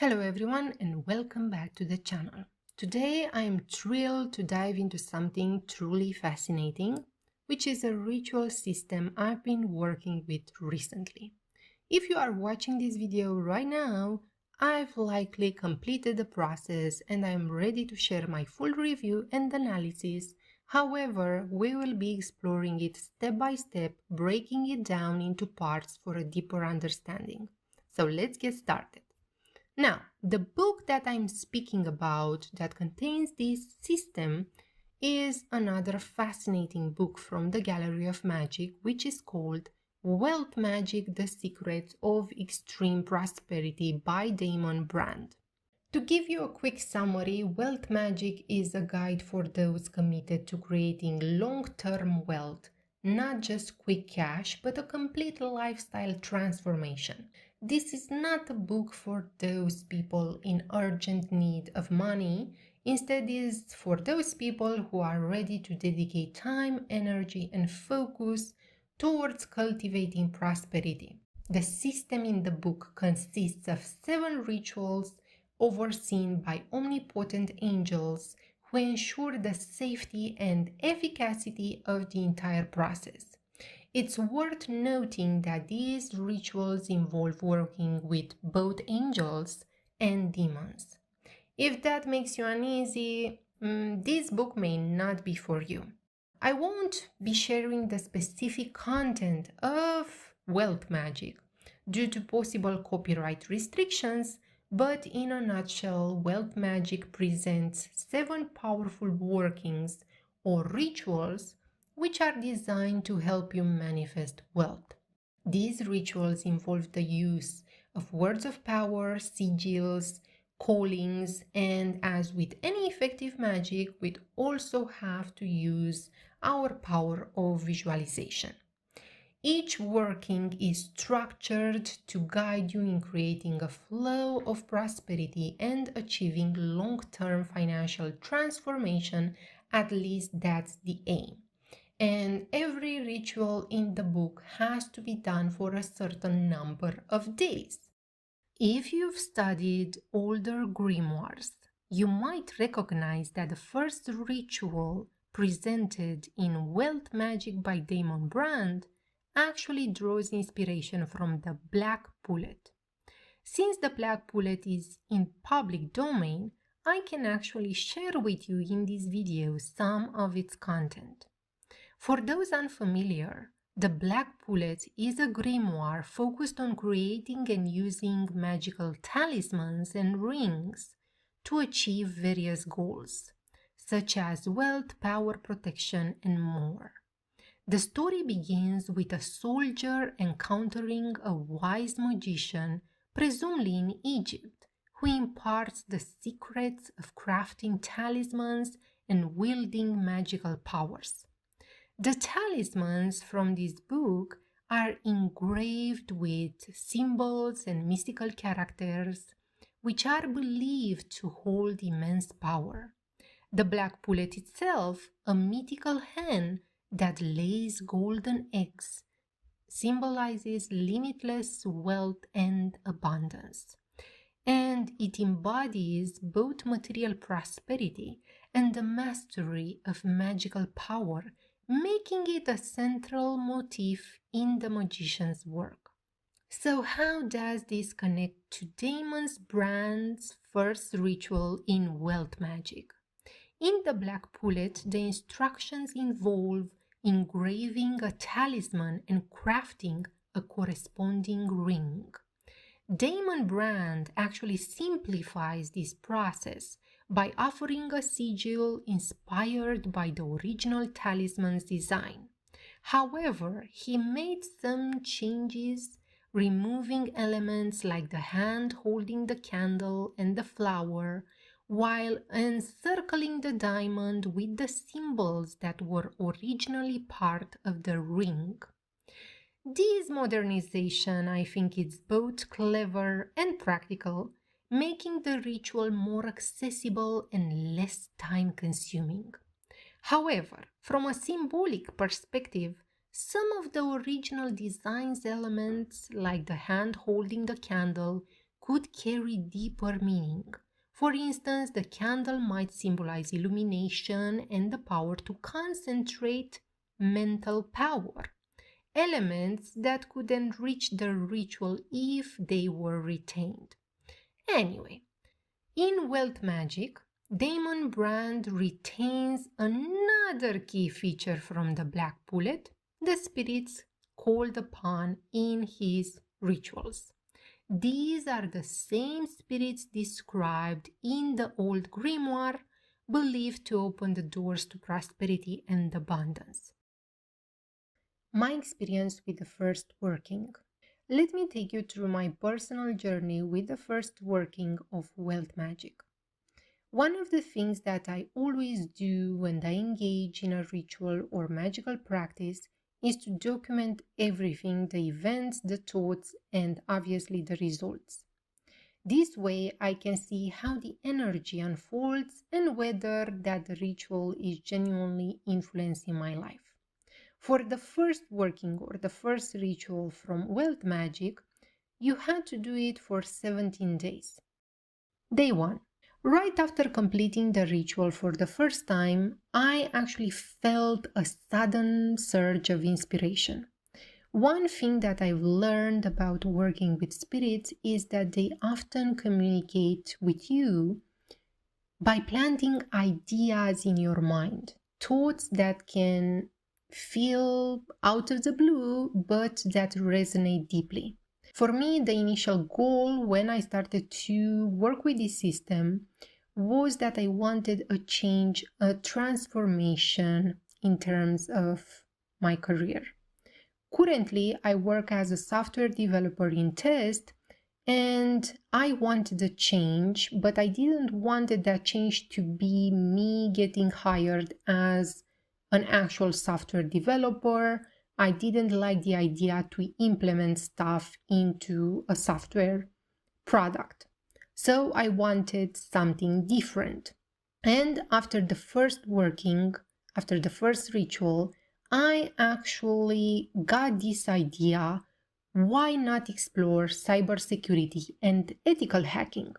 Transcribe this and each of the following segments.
Hello everyone and welcome back to the channel. Today I am thrilled to dive into something truly fascinating, which is a ritual system I've been working with recently. If you are watching this video right now, I've likely completed the process and I am ready to share my full review and analysis. However, we will be exploring it step by step, breaking it down into parts for a deeper understanding. So let's get started. Now, the book that I'm speaking about that contains this system is another fascinating book from the Gallery of Magick, which is called Wealth Magick: The Secrets of Extreme Prosperity by Damon Brand. To give you a quick summary, Wealth Magick is a guide for those committed to creating long-term wealth, not just quick cash, but a complete lifestyle transformation. This is not a book for those people in urgent need of money. Instead, it is for those people who are ready to dedicate time, energy, and focus towards cultivating prosperity. The system in the book consists of 7 rituals overseen by omnipotent angels who ensure the safety and efficacy of the entire process. It's worth noting that these rituals involve working with both angels and demons. If that makes you uneasy, this book may not be for you. I won't be sharing the specific content of Wealth Magick due to possible copyright restrictions, but in a nutshell, Wealth Magick presents 7 powerful workings or rituals which are designed to help you manifest wealth. These rituals involve the use of words of power, sigils, callings, and as with any effective magic, we also have to use our power of visualization. Each working is structured to guide you in creating a flow of prosperity and achieving long-term financial transformation. At least that's the aim. And every ritual in the book has to be done for a certain number of days. If you've studied older grimoires, you might recognize that the first ritual presented in Wealth Magick by Damon Brand actually draws inspiration from the Black Pullet. Since the Black Pullet is in public domain, I can actually share with you in this video some of its content. For those unfamiliar, the Black Pullet is a grimoire focused on creating and using magical talismans and rings to achieve various goals, such as wealth, power, protection, and more. The story begins with a soldier encountering a wise magician, presumably in Egypt, who imparts the secrets of crafting talismans and wielding magical powers. The talismans from this book are engraved with symbols and mystical characters which are believed to hold immense power. The Black Pullet itself, a mythical hen that lays golden eggs, symbolizes limitless wealth and abundance. And it embodies both material prosperity and the mastery of magical power, making it a central motif in the magician's work. So how does this connect to Damon Brand's first ritual in Wealth Magick? In the Black Pullet, the instructions involve engraving a talisman and crafting a corresponding ring. Damon Brand actually simplifies this process by offering a sigil inspired by the original talisman's design. However, he made some changes, removing elements like the hand holding the candle and the flower, while encircling the diamond with the symbols that were originally part of the ring. This modernization, I think, is both clever and practical, making the ritual more accessible and less time-consuming. However, from a symbolic perspective, some of the original design's elements, like the hand holding the candle, could carry deeper meaning. For instance, the candle might symbolize illumination and the power to concentrate mental power, elements that could enrich the ritual if they were retained. Anyway, in Wealth Magick, Damon Brand retains another key feature from the Black Pullet, the spirits called upon in his rituals. These are the same spirits described in the old Grimoire, believed to open the doors to prosperity and abundance. My experience with the first working. Let me take you through my personal journey with the first working of Wealth Magick. One of the things that I always do when I engage in a ritual or magical practice is to document everything, the events, the thoughts, and obviously the results. This way I can see how the energy unfolds and whether that the ritual is genuinely influencing my life. For the first working or the first ritual from Wealth Magick, you had to do it for 17 days. Day 1. Right after completing the ritual for the first time, I actually felt a sudden surge of inspiration. One thing that I've learned about working with spirits is that they often communicate with you by planting ideas in your mind, thoughts that can feel out of the blue but that resonate deeply. For me, the initial goal when I started to work with this system was that I wanted a change, a transformation in terms of my career. Currently, I work as a software developer in test, and I wanted a change, but I didn't want that change to be me getting hired as an actual software developer. I didn't like the idea to implement stuff into a software product. So I wanted something different. And after the first ritual, I actually got this idea, why not explore cybersecurity and ethical hacking?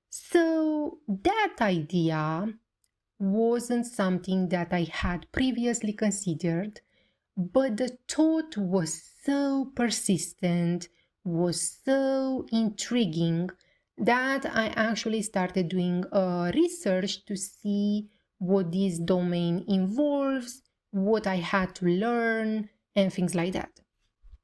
So that idea wasn't something that I had previously considered, but the thought was so persistent, was so intriguing, that I actually started doing research to see what this domain involves, what I had to learn, and things like that.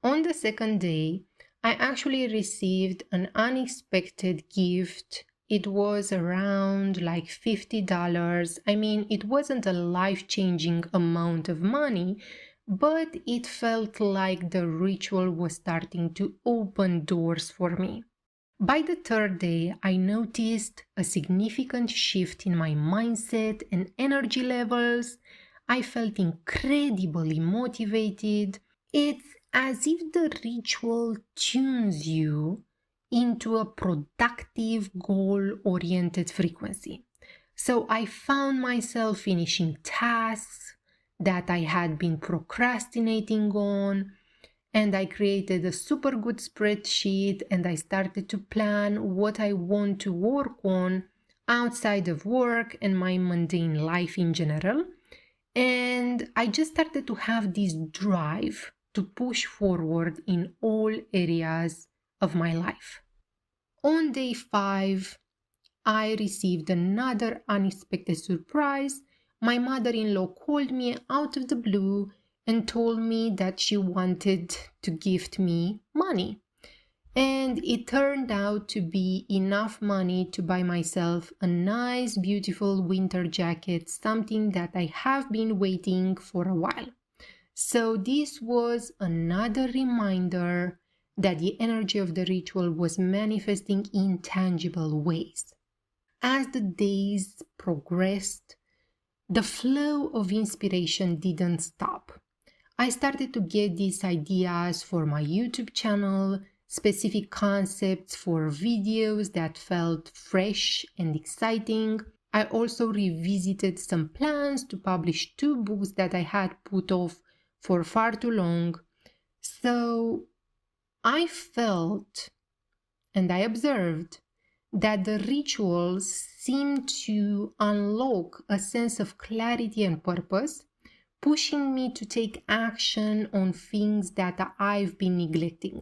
On the second day, I actually received an unexpected gift. It was around like $50. I mean, it wasn't a life-changing amount of money, but it felt like the ritual was starting to open doors for me. By the third day, I noticed a significant shift in my mindset and energy levels. I felt incredibly motivated. It's as if the ritual tunes you into a productive, goal-oriented frequency. So I found myself finishing tasks that I had been procrastinating on, and I created a super good spreadsheet, and I started to plan what I want to work on outside of work and my mundane life in general. And I just started to have this drive to push forward in all areas of my life. On day 5, I received another unexpected surprise. My mother-in-law called me out of the blue and told me that she wanted to gift me money. And it turned out to be enough money to buy myself a nice, beautiful winter jacket, something that I have been waiting for a while. So this was another reminder that the energy of the ritual was manifesting in tangible ways. As the days progressed, the flow of inspiration didn't stop. I started to get these ideas for my YouTube channel, specific concepts for videos that felt fresh and exciting. I also revisited some plans to publish 2 books that I had put off for far too long. So I felt and I observed that the rituals seemed to unlock a sense of clarity and purpose, pushing me to take action on things that I've been neglecting.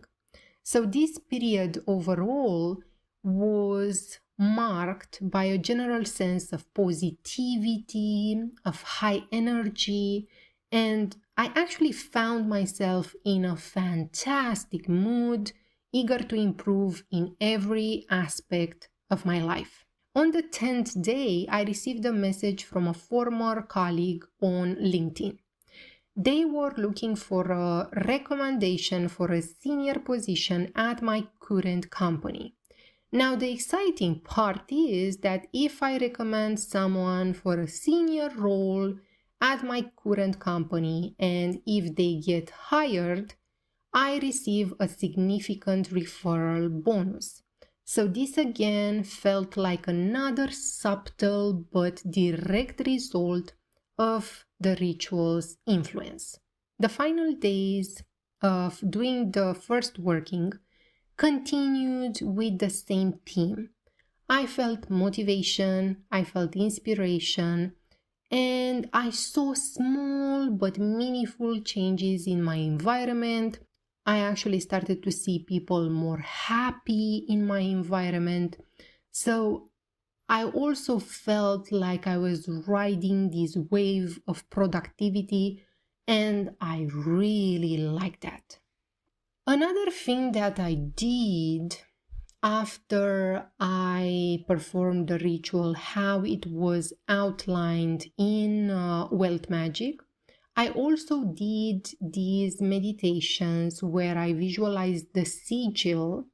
So this period overall was marked by a general sense of positivity, of high energy, and I actually found myself in a fantastic mood, eager to improve in every aspect of my life. On the 10th day, I received a message from a former colleague on LinkedIn. They were looking for a recommendation for a senior position at my current company. Now, the exciting part is that if I recommend someone for a senior role at my current company and if they get hired, I receive a significant referral bonus. So this again felt like another subtle but direct result of the ritual's influence. The final days of doing the first working continued with the same theme. I felt motivation, I felt inspiration, and I saw small but meaningful changes in my environment. I actually started to see people more happy in my environment. So I also felt like I was riding this wave of productivity, and I really liked that. Another thing that I did after I performed the ritual, how it was outlined in Wealth Magick, I also did these meditations where I visualized the sigil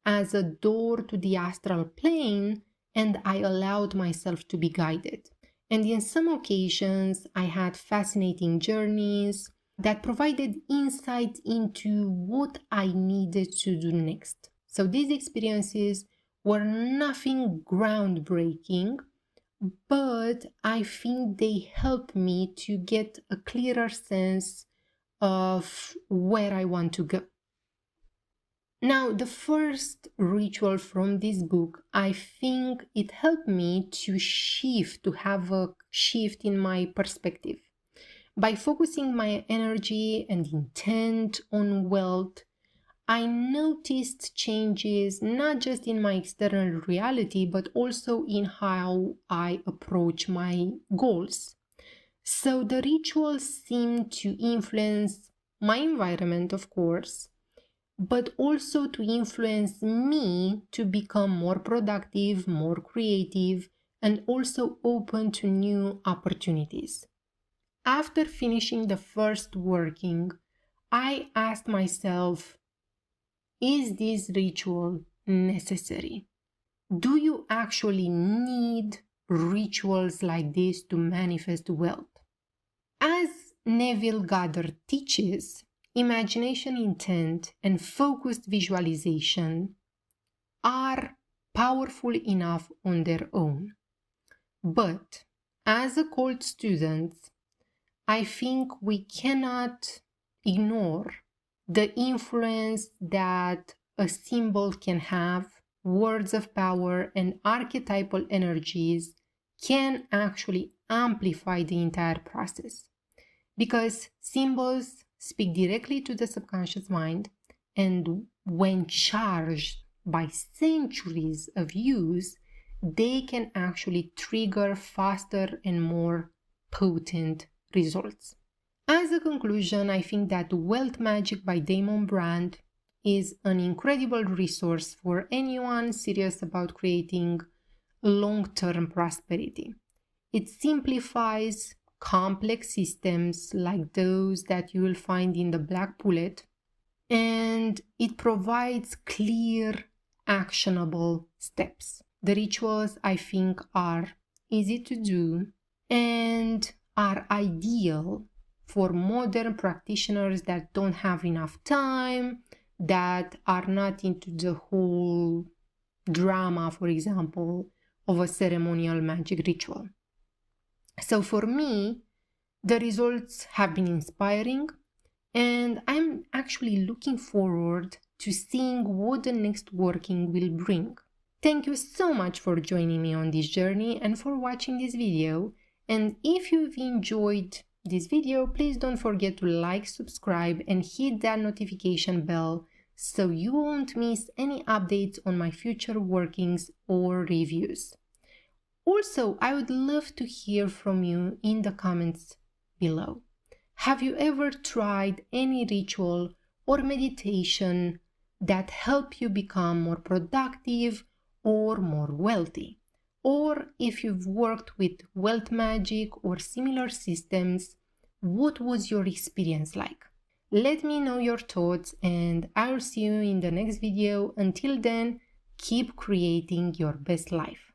as a door to the astral plane, and I allowed myself to be guided. And in some occasions, I had fascinating journeys that provided insight into what I needed to do next. So these experiences were nothing groundbreaking, but I think they helped me to get a clearer sense of where I want to go. Now, the first ritual from this book, I think it helped me to have a shift in my perspective. By focusing my energy and intent on wealth, I noticed changes not just in my external reality, but also in how I approach my goals. So the rituals seem to influence my environment, of course, but also to influence me to become more productive, more creative, and also open to new opportunities. After finishing the first working, I asked myself, is this ritual necessary? Do you actually need rituals like this to manifest wealth? As Neville Goddard teaches, imagination, intent, and focused visualization are powerful enough on their own. But as a cult student, I think we cannot ignore the influence that a symbol can have. Words of power and archetypal energies can actually amplify the entire process, because symbols speak directly to the subconscious mind, and when charged by centuries of use, they can actually trigger faster and more potent results. As a conclusion, I think that Wealth Magick by Damon Brand is an incredible resource for anyone serious about creating long-term prosperity. It simplifies complex systems like those that you will find in the Black Pullet, and it provides clear, actionable steps. The rituals, I think, are easy to do and are ideal for modern practitioners that don't have enough time, that are not into the whole drama, for example, of a ceremonial magic ritual. So for me, the results have been inspiring, and I'm actually looking forward to seeing what the next working will bring. Thank you so much for joining me on this journey and for watching this video. And if you've enjoyed this video, please don't forget to like, subscribe, and hit that notification bell so you won't miss any updates on my future workings or reviews. Also, I would love to hear from you in the comments below. Have you ever tried any ritual or meditation that help you become more productive or more wealthy? Or if you've worked with Wealth Magick or similar systems, what was your experience like? Let me know your thoughts and I'll see you in the next video. Until then, keep creating your best life.